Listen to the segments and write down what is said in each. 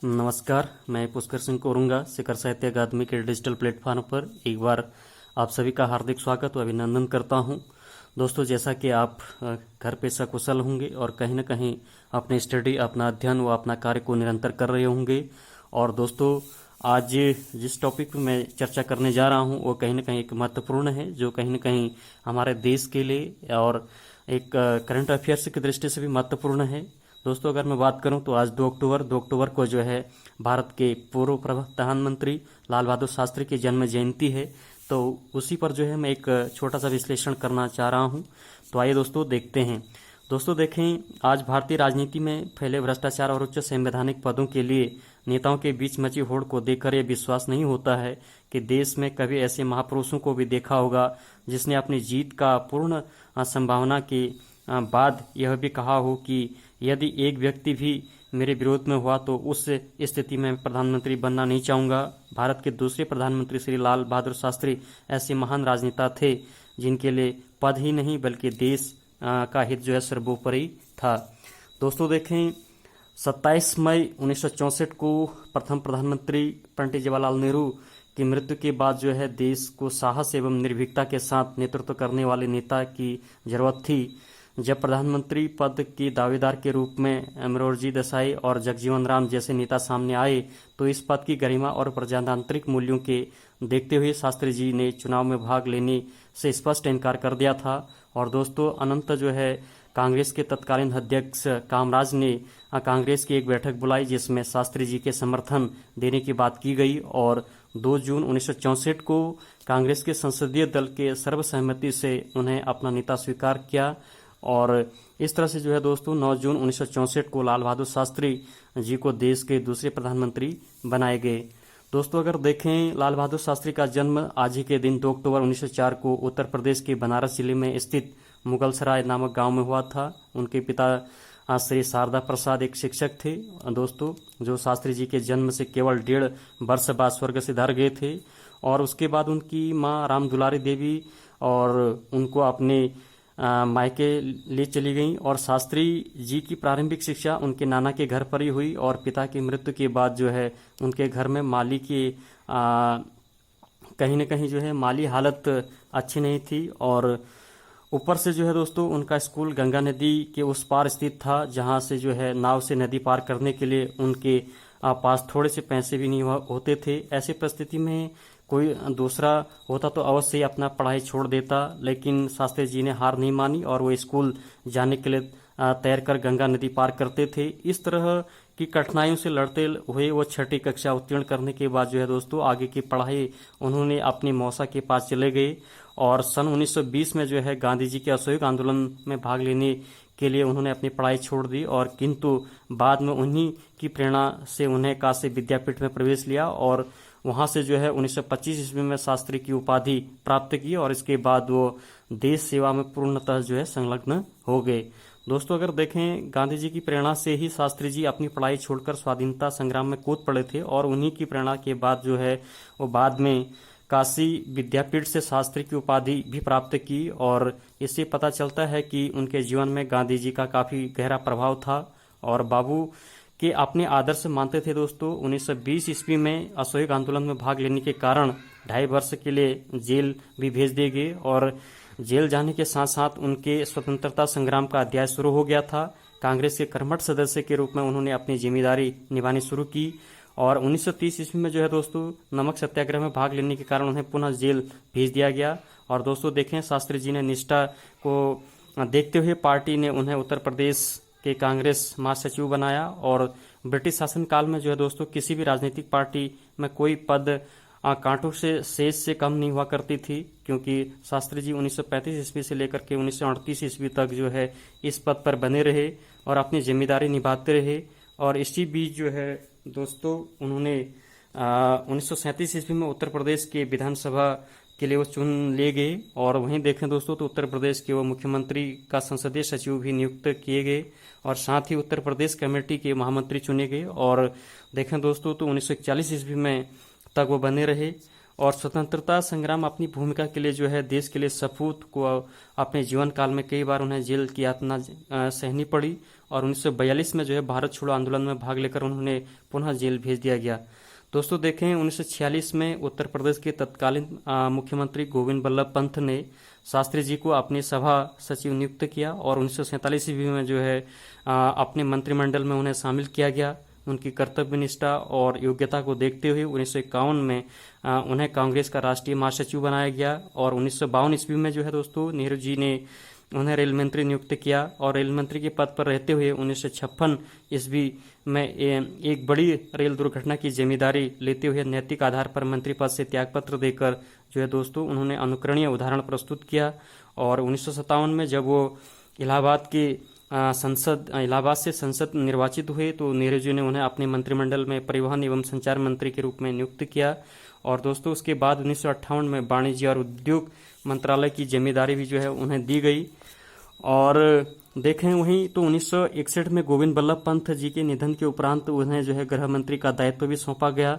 नमस्कार, मैं पुष्कर सिंह कोरुंगा शिखर साहित्य अकादमी के डिजिटल प्लेटफॉर्म पर एक बार आप सभी का हार्दिक स्वागत व अभिनंदन करता हूं। दोस्तों, जैसा कि आप घर पे सकुशल होंगे और कहीं न कहीं अपने स्टडी, अपना अध्ययन व अपना कार्य को निरंतर कर रहे होंगे। और दोस्तों, आज जिस टॉपिक पर मैं चर्चा करने जा रहा हूं वो कहीं न कहीं एक महत्वपूर्ण है, जो कहीं न कहीं हमारे देश के लिए और एक करंट अफेयर्स की दृष्टि से भी महत्वपूर्ण है। दोस्तों, अगर मैं बात करूं तो आज 2 अक्टूबर को जो है भारत के पूर्व प्रधानमंत्री लाल बहादुर शास्त्री की जन्म जयंती है। तो उसी पर जो है मैं एक छोटा सा विश्लेषण करना चाह रहा हूं। तो आइए दोस्तों देखते हैं। दोस्तों देखें, आज भारतीय राजनीति में फैले भ्रष्टाचार और उच्च संवैधानिक पदों के लिए नेताओं के बीच मची होड़ को देखकर यह विश्वास नहीं होता है कि देश में कभी ऐसे महापुरुषों को भी देखा होगा जिसने अपनी जीत का पूर्ण संभावना के बाद यह भी कहा हो कि यदि एक व्यक्ति भी मेरे विरोध में हुआ तो उस स्थिति में प्रधानमंत्री बनना नहीं चाहूँगा। भारत के दूसरे प्रधानमंत्री श्री लाल बहादुर शास्त्री ऐसे महान राजनेता थे जिनके लिए पद ही नहीं बल्कि देश का हित जो है सर्वोपरि था। दोस्तों देखें, 27 मई 1964 को प्रथम प्रधानमंत्री पंडित जवाहरलाल नेहरू की मृत्यु के बाद जो है देश को साहस एवं निर्भीकता के साथ नेतृत्व करने वाले नेता की जरूरत थी। जब प्रधानमंत्री पद के दावेदार के रूप में मोरारजी देसाई और जगजीवन राम जैसे नेता सामने आए तो इस पद की गरिमा और प्रजातांत्रिक मूल्यों के देखते हुए शास्त्री जी ने चुनाव में भाग लेने से स्पष्ट इनकार कर दिया था। और दोस्तों, अनंत जो है कांग्रेस के तत्कालीन अध्यक्ष कामराज ने कांग्रेस की एक बैठक बुलाई जिसमें शास्त्री जी के समर्थन देने की बात की गई और 2 जून 1964 को कांग्रेस के संसदीय दल के सर्वसहमति से उन्हें अपना नेता स्वीकार किया। और इस तरह से जो है दोस्तों 9 जून 1964 को लाल बहादुर शास्त्री जी को देश के दूसरे प्रधानमंत्री बनाए गए। दोस्तों, अगर देखें, लाल बहादुर शास्त्री का जन्म आज ही के दिन 2 अक्टूबर 1904 को उत्तर प्रदेश के बनारस जिले में स्थित मुगलसराय नामक गांव में हुआ था। उनके पिता श्री शारदा प्रसाद एक शिक्षक थे दोस्तों, जो शास्त्री जी के जन्म से केवल 1.5 वर्ष बाद स्वर्ग से धर गए थे। और उसके बाद उनकी माँ राम दुलारी देवी और उनको अपने मायके ले चली गईं और शास्त्री जी की प्रारंभिक शिक्षा उनके नाना के घर पर ही हुई। और पिता की मृत्यु के बाद जो है उनके घर में माली की कहीं न कहीं जो है माली हालत अच्छी नहीं थी। और ऊपर से जो है दोस्तों उनका स्कूल गंगा नदी के उस पार स्थित था, जहां से जो है नाव से नदी पार करने के लिए उनके पास थोड़े से पैसे भी नहीं होते थे। ऐसी परिस्थिति में कोई दूसरा होता तो अवश्य ही अपना पढ़ाई छोड़ देता, लेकिन शास्त्री जी ने हार नहीं मानी और वो स्कूल जाने के लिए तैरकर गंगा नदी पार करते थे। इस तरह की कठिनाइयों से लड़ते हुए वो 6ठी कक्षा उत्तीर्ण करने के बाद जो है दोस्तों आगे की पढ़ाई उन्होंने अपनी मौसा के पास चले गए। और सन 1920 में जो है गांधी जी के असहयोग आंदोलन में भाग लेने के लिए उन्होंने अपनी पढ़ाई छोड़ दी और किंतु बाद में उन्हीं की प्रेरणा से उन्हें काशी विद्यापीठ में प्रवेश लिया और वहां से जो है 1925 ईस्वी में शास्त्री की उपाधि प्राप्त की और इसके बाद वो देश सेवा में पूर्णतः जो है संलग्न हो गए। दोस्तों, अगर देखें, गांधी जी की प्रेरणा से ही शास्त्री जी अपनी पढ़ाई छोड़कर स्वाधीनता संग्राम में कूद पड़े थे और उन्हीं की प्रेरणा के बाद जो है वो बाद में काशी विद्यापीठ से शास्त्री की उपाधि भी प्राप्त की। और इससे पता चलता है कि उनके जीवन में गांधी जी का काफी गहरा प्रभाव था और बाबू के अपने आदर्श मानते थे। दोस्तों, 1920 ईस्वी में असहयोग आंदोलन में भाग लेने के कारण 2.5 वर्ष के लिए जेल भी भेज दिए गए और जेल जाने के साथ साथ उनके स्वतंत्रता संग्राम का अध्याय शुरू हो गया था। कांग्रेस के कर्मठ सदस्य के रूप में उन्होंने अपनी जिम्मेदारी निभानी शुरू की और 1930 ईस्वी में जो है दोस्तों नमक सत्याग्रह में भाग लेने के कारण उन्हें पुनः जेल भेज दिया गया। और दोस्तों देखें, शास्त्री जी ने निष्ठा को देखते हुए पार्टी ने उन्हें उत्तर प्रदेश के कांग्रेस महासचिव बनाया और ब्रिटिश शासन काल में जो है दोस्तों किसी भी राजनीतिक पार्टी में कोई पद कांटों से शेष से कम नहीं हुआ करती थी, क्योंकि शास्त्री जी 1935 ईस्वी से लेकर के 1938 ईस्वी तक जो है इस पद पर बने रहे और अपनी जिम्मेदारी निभाते रहे। और इसी बीच जो है दोस्तों उन्होंने 1937 ईस्वी में उत्तर प्रदेश के विधानसभा के लिए वो चुन ले गए और वहीं देखें दोस्तों तो उत्तर प्रदेश के वो मुख्यमंत्री का संसदीय सचिव भी नियुक्त किए गए और साथ ही उत्तर प्रदेश कमेटी के महामंत्री चुने गए। और देखें दोस्तों तो 1941 ईस्वी में तक वो बने रहे और स्वतंत्रता संग्राम अपनी भूमिका के लिए जो है देश के लिए सपूत को अपने जीवन काल में कई बार उन्हें जेल की यातना सहनी पड़ी और 1942 में जो है भारत छोड़ो आंदोलन में भाग लेकर उन्होंने पुनः जेल भेज दिया गया। दोस्तों देखें 1946 में उत्तर प्रदेश के तत्कालीन मुख्यमंत्री गोविंद बल्लभ पंत ने शास्त्री जी को अपनी सभा सचिव नियुक्त किया और 1947 ईस्वी में जो है अपने मंत्रिमंडल में उन्हें शामिल किया गया। उनकी कर्तव्य निष्ठा और योग्यता को देखते हुए 1951 में उन्हें कांग्रेस का राष्ट्रीय महासचिव बनाया गया और 1952 ईस्वी में जो है दोस्तों नेहरू जी ने उन्हें रेल मंत्री नियुक्त किया और रेल मंत्री के पद पर रहते हुए 1956 ईस्वी में एक बड़ी रेल दुर्घटना की जिम्मेदारी लेते हुए नैतिक आधार पर मंत्री पद से त्यागपत्र देकर जो है दोस्तों उन्होंने अनुकरणीय उदाहरण प्रस्तुत किया। और 1957 में जब वो इलाहाबाद से संसद निर्वाचित हुए तो नेहरू जी ने उन्हें अपने मंत्रिमंडल में परिवहन एवं संचार मंत्री के रूप में नियुक्त किया। और दोस्तों उसके बाद 1958 में वाणिज्य और उद्योग मंत्रालय की जिम्मेदारी भी जो है उन्हें दी गई। और देखें वहीं तो 1961 में गोविंद बल्लभ पंत जी के निधन के उपरांत उन्हें जो है गृह मंत्री का दायित्व भी सौंपा गया।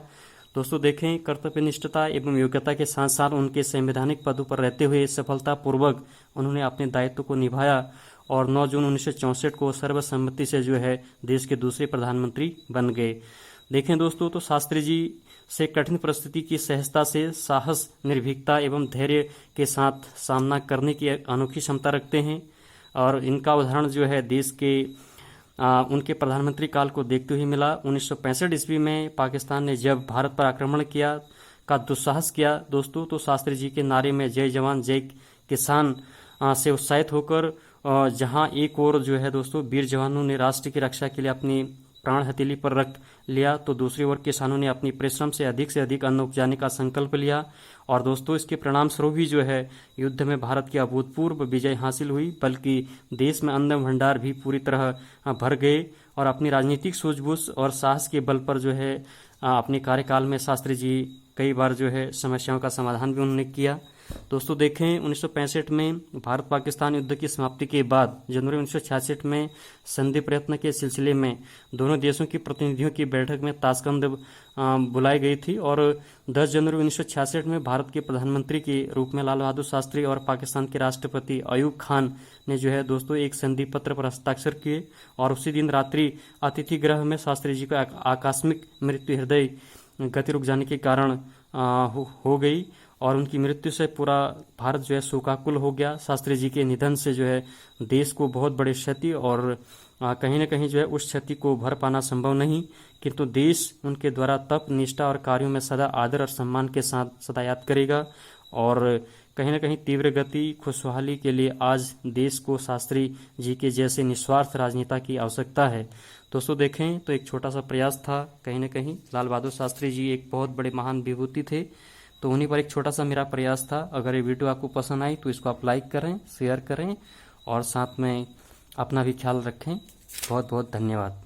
दोस्तों देखें कर्तव्यनिष्ठता एवं योग्यता के साथ साथ उनके संवैधानिक पदों पर रहते हुए सफलतापूर्वक उन्होंने अपने दायित्व को निभाया और 9 जून 1964 को सर्वसम्मति से जो है देश के दूसरे प्रधानमंत्री बन गए। देखें दोस्तों तो शास्त्री जी से कठिन परिस्थिति की सहजता से साहस, निर्भीकता एवं धैर्य के साथ सामना करने की अनोखी क्षमता रखते हैं और इनका उदाहरण जो है देश के उनके प्रधानमंत्री काल को देखते हुए मिला। 1965 ईस्वी में पाकिस्तान ने जब भारत पर आक्रमण किया का दुस्साहस किया दोस्तों तो शास्त्री जी के नारे में जय जवान जय किसान से उत्साहित होकर जहां एक ओर जो है दोस्तों वीर जवानों ने राष्ट्र की रक्षा के लिए अपनी प्राण हथेली पर रख लिया तो दूसरी ओर किसानों ने अपनी परिश्रम से अधिक अन्न उपजाने का संकल्प लिया। और दोस्तों इसके परिणाम स्वरूप ही जो है युद्ध में भारत की अभूतपूर्व विजय हासिल हुई, बल्कि देश में अन्न भंडार भी पूरी तरह भर गए। और अपनी राजनीतिक सूझबूझ और साहस के बल पर जो है अपने कार्यकाल में शास्त्री जी कई बार जो है समस्याओं का समाधान भी उन्होंने किया। दोस्तों देखें 1965 में भारत पाकिस्तान युद्ध की समाप्ति के बाद जनवरी 1966 में संधि प्रयत्न के सिलसिले में दोनों देशों की प्रतिनिधियों की बैठक में ताशकंद बुलाई गई थी और 10 जनवरी 1966 में भारत के प्रधानमंत्री के रूप में लाल बहादुर शास्त्री और पाकिस्तान के राष्ट्रपति अयूब खान ने जो है दोस्तों एक संधि पत्र पर हस्ताक्षर किए और उसी दिन रात्रि अतिथि गृह में शास्त्री जी का आकस्मिक मृत्यु हृदय गति रुक जाने के कारण हो गई और उनकी मृत्यु से पूरा भारत जो है शोकाकुल हो गया। शास्त्री जी के निधन से जो है देश को बहुत बड़ी क्षति और कहीं न कहीं जो है उस क्षति को भर पाना संभव नहीं, किंतु देश उनके द्वारा तप, निष्ठा और कार्यों में सदा आदर और सम्मान के साथ सदा याद करेगा। और कहीं न कहीं तीव्र गति खुशहाली के लिए आज देश को शास्त्री जी के जैसे निस्वार्थ राजनेता की आवश्यकता है। दोस्तों देखें तो एक छोटा सा प्रयास था, कहीं न कहीं लाल बहादुर शास्त्री जी एक बहुत बड़े महान विभूति थे, तो उन्हीं पर एक छोटा सा मेरा प्रयास था। अगर ये वीडियो आपको पसंद आई तो इसको आप लाइक करें, शेयर करें और साथ में अपना भी ख्याल रखें। बहुत बहुत धन्यवाद।